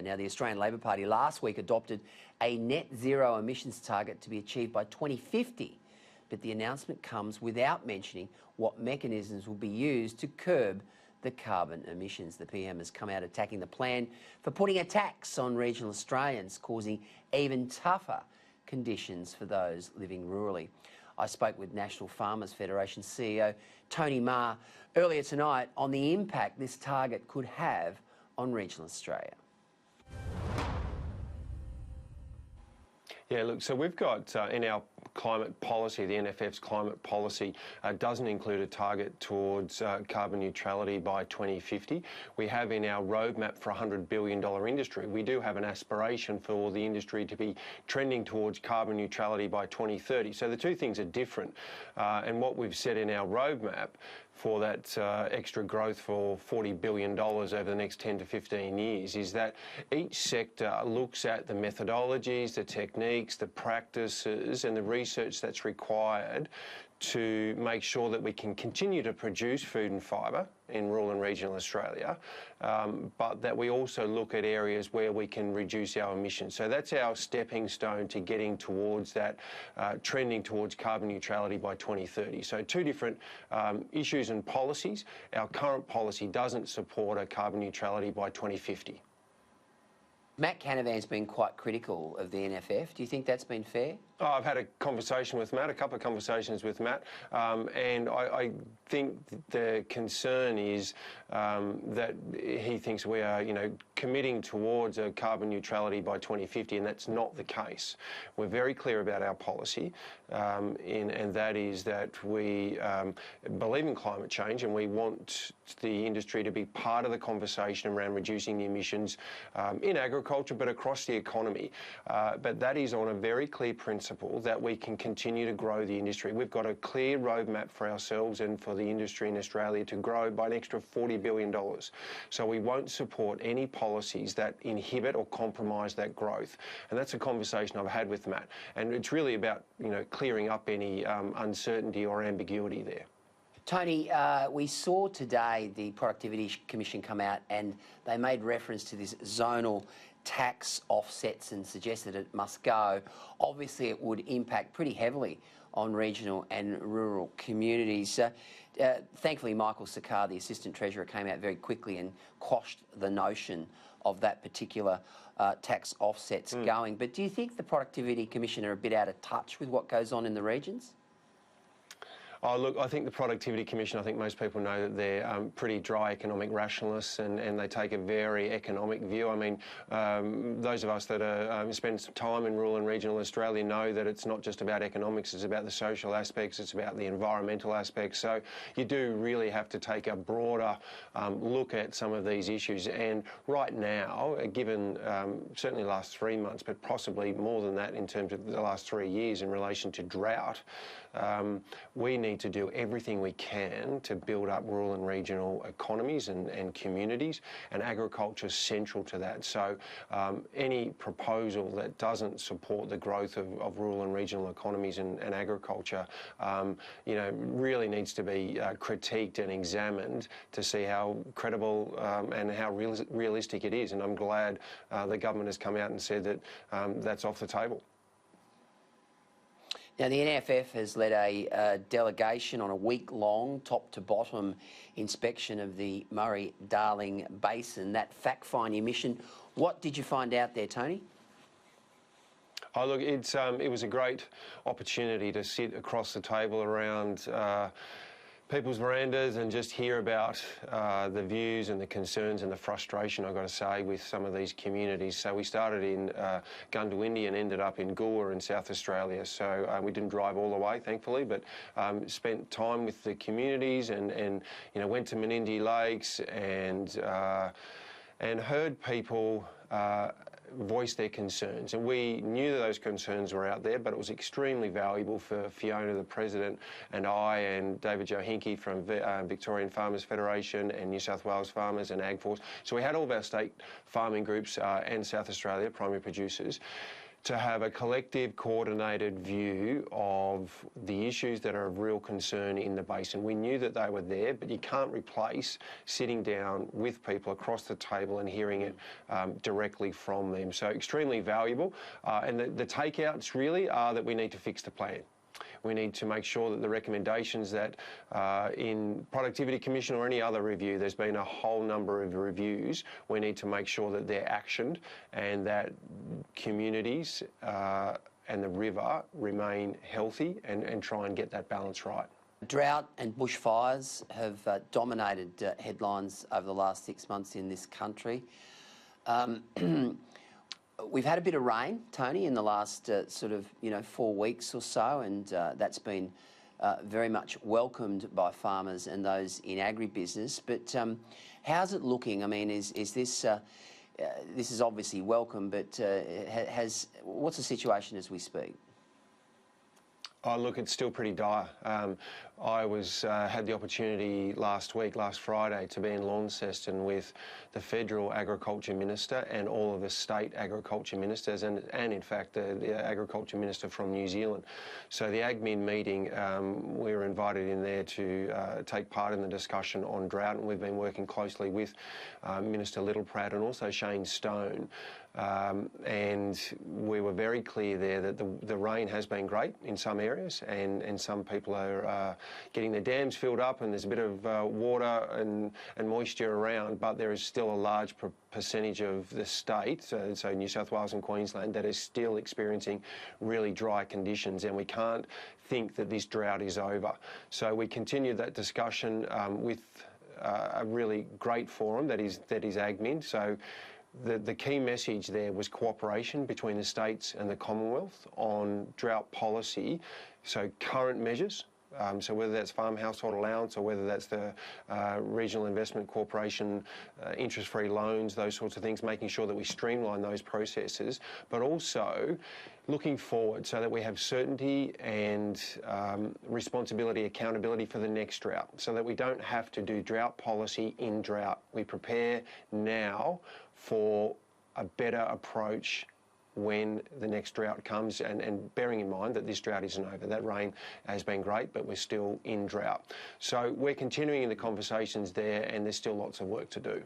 Now, the Australian Labor Party last week adopted a net zero emissions target to be achieved by 2050, but the announcement comes without mentioning what mechanisms will be used to curb the carbon emissions. The PM has come out attacking the plan for putting a tax on regional Australians, causing even tougher conditions for those living rurally. I spoke with National Farmers Federation CEO Tony Maher earlier tonight on the impact this target could have on regional Australia. Yeah, look, so we've got in our climate policy, the NFF's climate policy doesn't include a target towards carbon neutrality by 2050. We have in our roadmap for a $100 billion industry, we do have an aspiration for the industry to be trending towards carbon neutrality by 2030. So the two things are different. And what we've said in our roadmap for that extra growth for $40 billion over the next 10 to 15 years is that each sector looks at the methodologies, the techniques, the practices and the research that's required to make sure that we can continue to produce food and fibre in rural and regional Australia, but that we also look at areas where we can reduce our emissions. So that's our stepping stone to getting towards that, trending towards carbon neutrality by 2030. So two different issues and policies. Our current policy doesn't support a carbon neutrality by 2050. Matt Canavan's been quite critical of the NFF. Do you think that's been fair? Oh, I've had a conversation with Matt, a couple of conversations with Matt, and I think the concern is that he thinks we are, committing towards a carbon neutrality by 2050, and that's not the case. We're very clear about our policy, and that is that we believe in climate change, and we want the industry to be part of the conversation around reducing the emissions in agriculture, but across the economy. But that is on a very clear principle that we can continue to grow the industry. We've got a clear roadmap for ourselves and for the industry in Australia to grow by an extra $40 billion. So we won't support any policies that inhibit or compromise that growth. And that's a conversation I've had with Matt. And it's really about, clearing up any uncertainty or ambiguity there. Tony, we saw today the Productivity Commission come out and they made reference to this zonal tax offsets and suggested it must go. Obviously, it would impact pretty heavily on regional and rural communities. Thankfully, Michael Sakar, the Assistant Treasurer, came out very quickly and quashed the notion of that particular tax offsets going. But do you think the Productivity Commission are a bit out of touch with what goes on in the regions? Oh, look, I think the Productivity Commission, I think most people know that they're pretty dry economic rationalists and they take a very economic view. I mean, those of us that spend some time in rural and regional Australia know that it's not just about economics, it's about the social aspects, it's about the environmental aspects. So you do really have to take a broader look at some of these issues. And right now, given certainly the last 3 months, but possibly more than that in terms of the last 3 years in relation to drought, we need to do everything we can to build up rural and regional economies and communities, and agriculture is central to that. So any proposal that doesn't support the growth of rural and regional economies and agriculture, really needs to be critiqued and examined to see how credible and how realistic it is. And I'm glad the government has come out and said that that's off the table. Now, the NFF has led a delegation on a week-long, top-to-bottom inspection of the Murray-Darling Basin, that fact-finding mission. What did you find out there, Tony? Oh, look, it was a great opportunity to sit across the table around people's verandas and just hear about the views and the concerns and the frustration, I've got to say, with some of these communities. So we started in Goondiwindi and ended up in Goolwa in South Australia. So we didn't drive all the way, thankfully, but spent time with the communities and went to Menindee Lakes and heard people voice their concerns. And we knew that those concerns were out there, but it was extremely valuable for Fiona, the President, and I, and David Johinke from Victorian Farmers Federation and New South Wales Farmers and AgForce. So we had all of our state farming groups and South Australia, primary producers, to have a collective, coordinated view of the issues that are of real concern in the basin. We knew that they were there, but you can't replace sitting down with people across the table and hearing it directly from them. So extremely valuable. And the takeouts really are that we need to fix the plan. We need to make sure that the recommendations that in Productivity Commission or any other review, there's been a whole number of reviews, we need to make sure that they're actioned and that communities and the river remain healthy and try and get that balance right. Drought and bushfires have dominated headlines over the last 6 months in this country. We've had a bit of rain, Tony, in the last 4 weeks or so, and that's been very much welcomed by farmers and those in agribusiness. But how's it looking? I mean, is this this is obviously welcome, but what's the situation as we speak? Oh, look, it's still pretty dire. I had the opportunity last Friday, to be in Launceston with the Federal Agriculture Minister and all of the state agriculture ministers and in fact, the Agriculture Minister from New Zealand. So the AgMin meeting, we were invited in there to take part in the discussion on drought, and we've been working closely with Minister Littlepratt and also Shane Stone. And we were very clear there that the rain has been great in some areas, and some people are getting their dams filled up, and there's a bit of water and moisture around, but there is still a large percentage of the state, so New South Wales and Queensland, that is still experiencing really dry conditions, and we can't think that this drought is over. So we continued that discussion with a really great forum that is AgMin. So the key message there was cooperation between the states and the Commonwealth on drought policy, so current measures, so whether that's farm household allowance or whether that's the Regional Investment Corporation interest-free loans, those sorts of things, making sure that we streamline those processes, but also looking forward so that we have certainty and responsibility, accountability for the next drought, so that we don't have to do drought policy in drought. We prepare now for a better approach when the next drought comes, and bearing in mind that this drought isn't over. That rain has been great, but we're still in drought. So we're continuing the conversations there, and there's still lots of work to do.